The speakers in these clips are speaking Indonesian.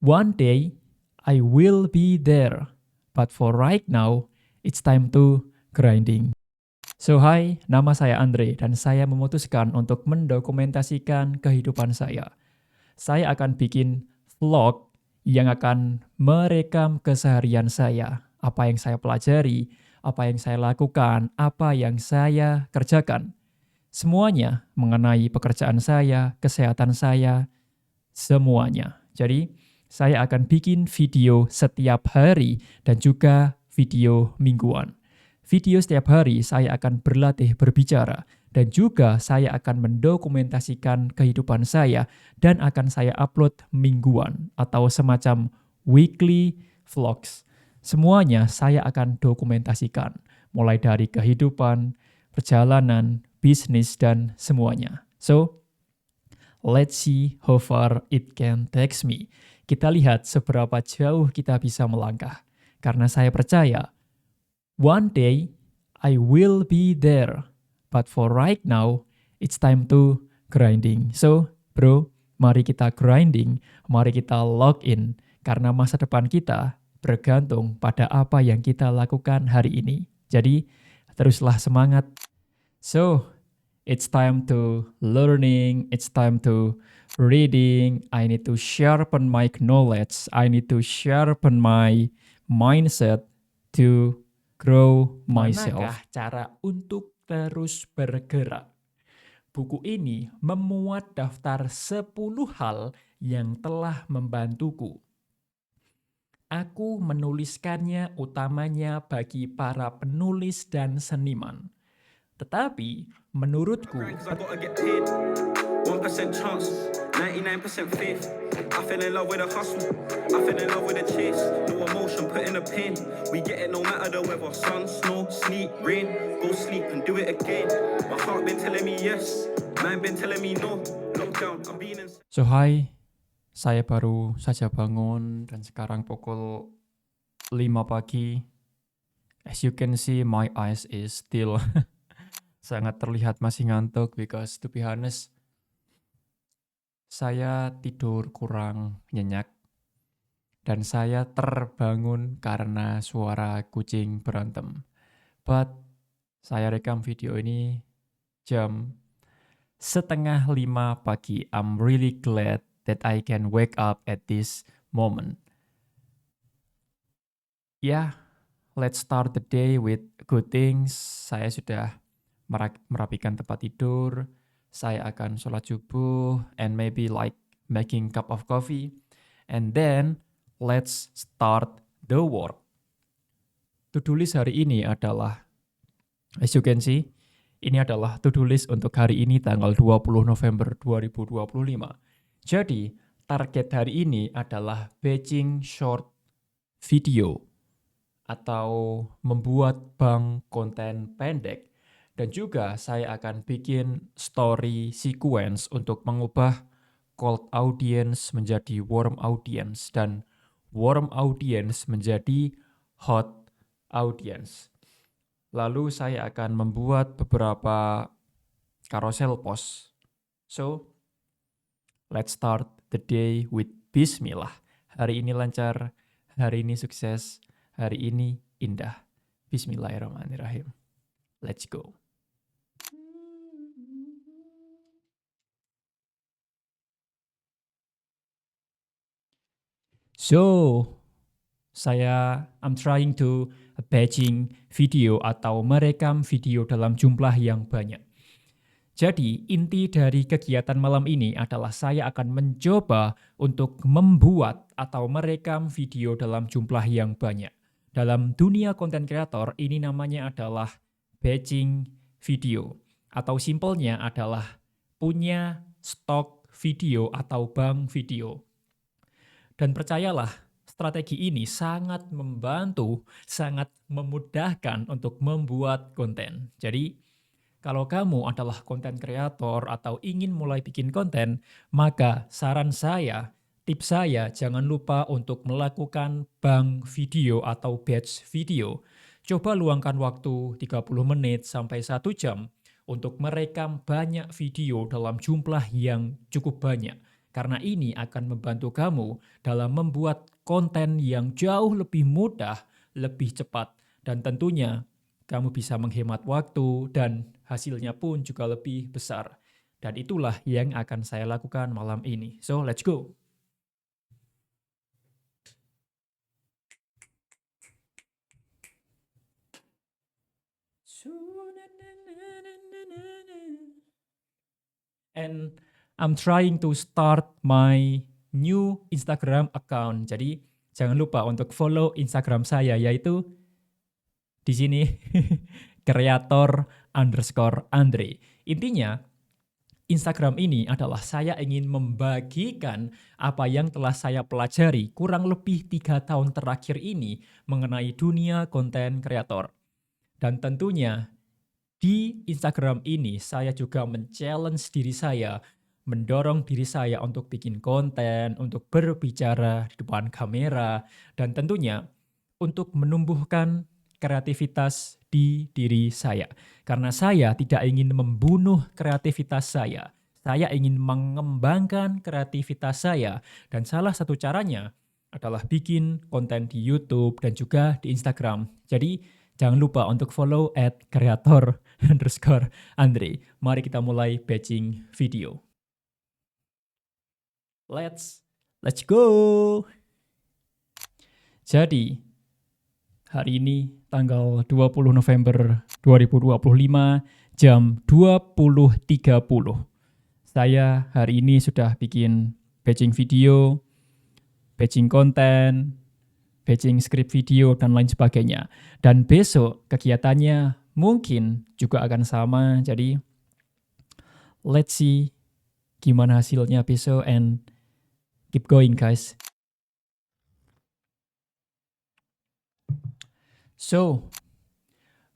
One day, I will be there. But for right now, it's time to grinding. So hi, nama saya Andre dan saya memutuskan untuk mendokumentasikan kehidupan saya. Saya akan bikin vlog yang akan merekam keseharian saya, apa yang saya pelajari, apa yang saya lakukan, apa yang saya kerjakan. Semuanya mengenai pekerjaan saya, kesehatan saya, semuanya. Jadi, saya akan bikin video setiap hari dan juga video mingguan. Video setiap hari saya akan berlatih berbicara dan juga saya akan mendokumentasikan kehidupan saya dan akan saya upload mingguan atau semacam weekly vlogs. Semuanya saya akan dokumentasikan, mulai dari kehidupan, perjalanan, bisnis, dan semuanya. So, let's see how far it can take me. Kita lihat seberapa jauh kita bisa melangkah. Karena saya percaya, one day I will be there. But for right now, it's time to grinding. So, bro, mari kita grinding, mari kita log in. Karena masa depan kita bergantung pada apa yang kita lakukan hari ini. Jadi, teruslah semangat. So, it's time to learning, it's time to reading. I need to sharpen my knowledge. I need to sharpen my mindset to grow myself. Manakah cara untuk terus bergerak? Buku ini memuat daftar 10 hal yang telah membantuku. Aku menuliskannya utamanya bagi para penulis dan seniman. Tetapi menurutku, 1% chance, 99% faith. I fell in love with a hustle, I fell in love with a chase. No emotion, put in a pin. We get it no matter the weather. Sun, snow, sleet, rain. Go sleep and do it again. My heart been telling me yes, mind been telling me no. Lockdown, I'm being in. So hi, saya baru saja bangun dan sekarang pukul 5 pagi. As you can see, my eyes is still sangat terlihat masih ngantuk because to be honest, saya tidur kurang nyenyak dan saya terbangun karena suara kucing berantem. But saya rekam video ini jam 4:30 pagi. I'm really glad that I can wake up at this moment. Yeah, let's start the day with good things. Saya sudah merapikan tempat tidur, saya akan sholat subuh, and maybe like making cup of coffee, and then let's start the work. To-do list hari ini adalah, as you can see, ini adalah to-do list untuk hari ini tanggal 20 November 2025. Jadi, target hari ini adalah batching short video atau membuat bank konten pendek. Dan juga saya akan bikin story sequence untuk mengubah cold audience menjadi warm audience dan warm audience menjadi hot audience. Lalu saya akan membuat beberapa carousel post. So, let's start the day with Bismillah. Hari ini lancar, hari ini sukses, hari ini indah. Bismillahirrahmanirrahim. Let's go. So, I'm trying to batching video atau merekam video dalam jumlah yang banyak. Jadi, inti dari kegiatan malam ini adalah saya akan mencoba untuk membuat atau merekam video dalam jumlah yang banyak. Dalam dunia konten kreator, ini namanya adalah batching video. Atau simpelnya adalah punya stok video atau bank video. Dan percayalah, strategi ini sangat membantu, sangat memudahkan untuk membuat konten. Jadi, kalau kamu adalah konten kreator atau ingin mulai bikin konten, maka saran saya, tips saya, jangan lupa untuk melakukan bank video atau batch video. Coba luangkan waktu 30 menit sampai 1 jam untuk merekam banyak video dalam jumlah yang cukup banyak. karena ini akan membantu kamu dalam membuat konten yang jauh lebih mudah, lebih cepat, dan tentunya kamu bisa menghemat waktu dan hasilnya pun juga lebih besar. Dan itulah yang akan saya lakukan malam ini. So, let's go! And I'm trying to start my new Instagram account. Jadi jangan lupa untuk follow Instagram saya, yaitu di sini kreator_Andre. Intinya Instagram ini adalah saya ingin membagikan apa yang telah saya pelajari kurang lebih 3 tahun terakhir ini mengenai dunia konten kreator. Dan tentunya di Instagram ini saya juga men-challenge diri saya, mendorong diri saya untuk bikin konten, untuk berbicara di depan kamera, dan tentunya untuk menumbuhkan kreativitas di diri saya. Karena saya tidak ingin membunuh kreativitas saya. Saya ingin mengembangkan kreativitas saya. Dan salah satu caranya adalah bikin konten di YouTube dan juga di Instagram. Jadi jangan lupa untuk follow @kreator_Andre. Mari kita mulai batching video. Let's go! Jadi, hari ini tanggal 20 November 2025 jam 20.30. Saya hari ini sudah bikin batching video, batching konten, batching script video, dan lain sebagainya. Dan besok kegiatannya mungkin juga akan sama. Jadi, let's see gimana hasilnya besok and keep going, guys. So,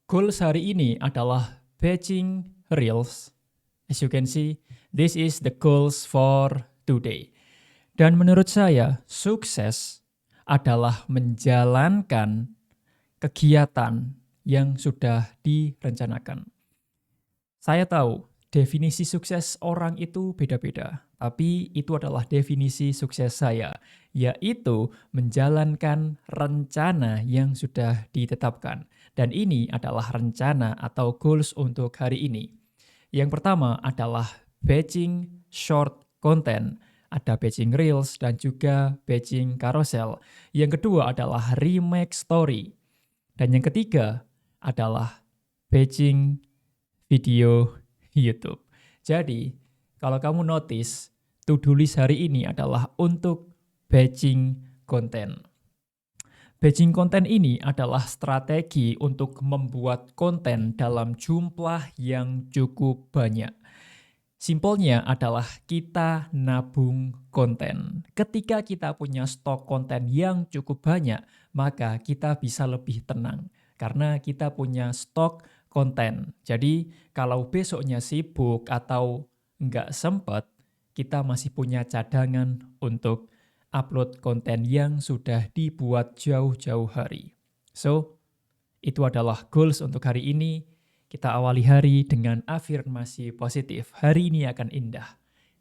goals hari ini adalah batching reels. As you can see, this is the goals for today. Dan menurut saya, sukses adalah menjalankan kegiatan yang sudah direncanakan. Saya tahu definisi sukses orang itu beda-beda, tapi itu adalah definisi sukses saya, yaitu menjalankan rencana yang sudah ditetapkan. Dan ini adalah rencana atau goals untuk hari ini. Yang pertama adalah batching short content. Ada batching reels dan juga batching carousel. Yang kedua adalah remake story. Dan yang ketiga adalah batching video YouTube. Jadi, kalau kamu notice, to-do list hari ini adalah untuk batching konten. Batching konten ini adalah strategi untuk membuat konten dalam jumlah yang cukup banyak. Simpelnya adalah kita nabung konten. Ketika kita punya stok konten yang cukup banyak, maka kita bisa lebih tenang. Karena kita punya stok konten. Jadi kalau besoknya sibuk atau nggak sempat, kita masih punya cadangan untuk upload konten yang sudah dibuat jauh-jauh hari. So, itu adalah goals untuk hari ini. Kita awali hari dengan afirmasi positif. Hari ini akan indah,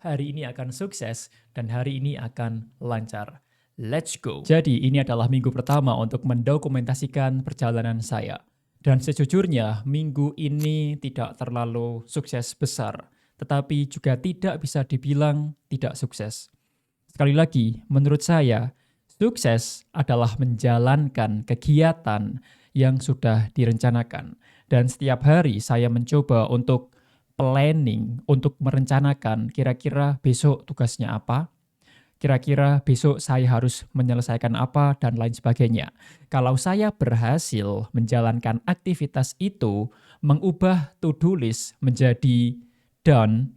hari ini akan sukses, dan hari ini akan lancar. Let's go! Jadi ini adalah minggu pertama untuk mendokumentasikan perjalanan saya. Dan sejujurnya minggu ini tidak terlalu sukses besar, tetapi juga tidak bisa dibilang tidak sukses. Sekali lagi, menurut saya, sukses adalah menjalankan kegiatan yang sudah direncanakan. Dan setiap hari saya mencoba untuk planning, untuk merencanakan kira-kira besok tugasnya apa, kira-kira besok saya harus menyelesaikan apa, dan lain sebagainya. Kalau saya berhasil menjalankan aktivitas itu, mengubah to-do list menjadi done,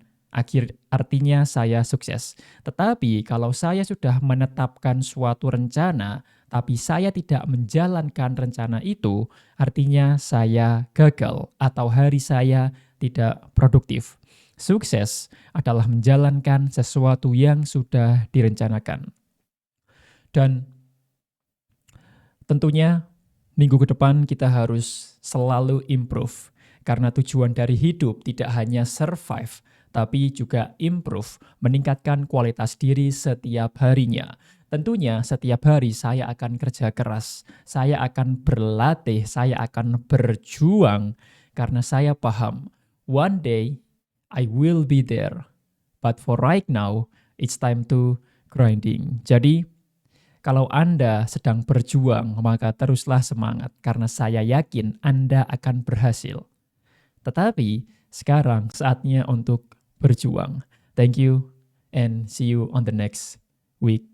artinya saya sukses. Tetapi kalau saya sudah menetapkan suatu rencana, tapi saya tidak menjalankan rencana itu, artinya saya gagal atau hari saya tidak produktif. Sukses adalah menjalankan sesuatu yang sudah direncanakan. Dan tentunya minggu ke depan kita harus selalu improve. Karena tujuan dari hidup tidak hanya survive, tapi juga improve, meningkatkan kualitas diri setiap harinya. Tentunya setiap hari saya akan kerja keras, saya akan berlatih, saya akan berjuang karena saya paham one day I will be there. But for right now, it's time to grinding. Jadi, kalau Anda sedang berjuang, maka teruslah semangat karena saya yakin Anda akan berhasil. Tetapi sekarang saatnya untuk berjuang. Thank you and see you on the next week.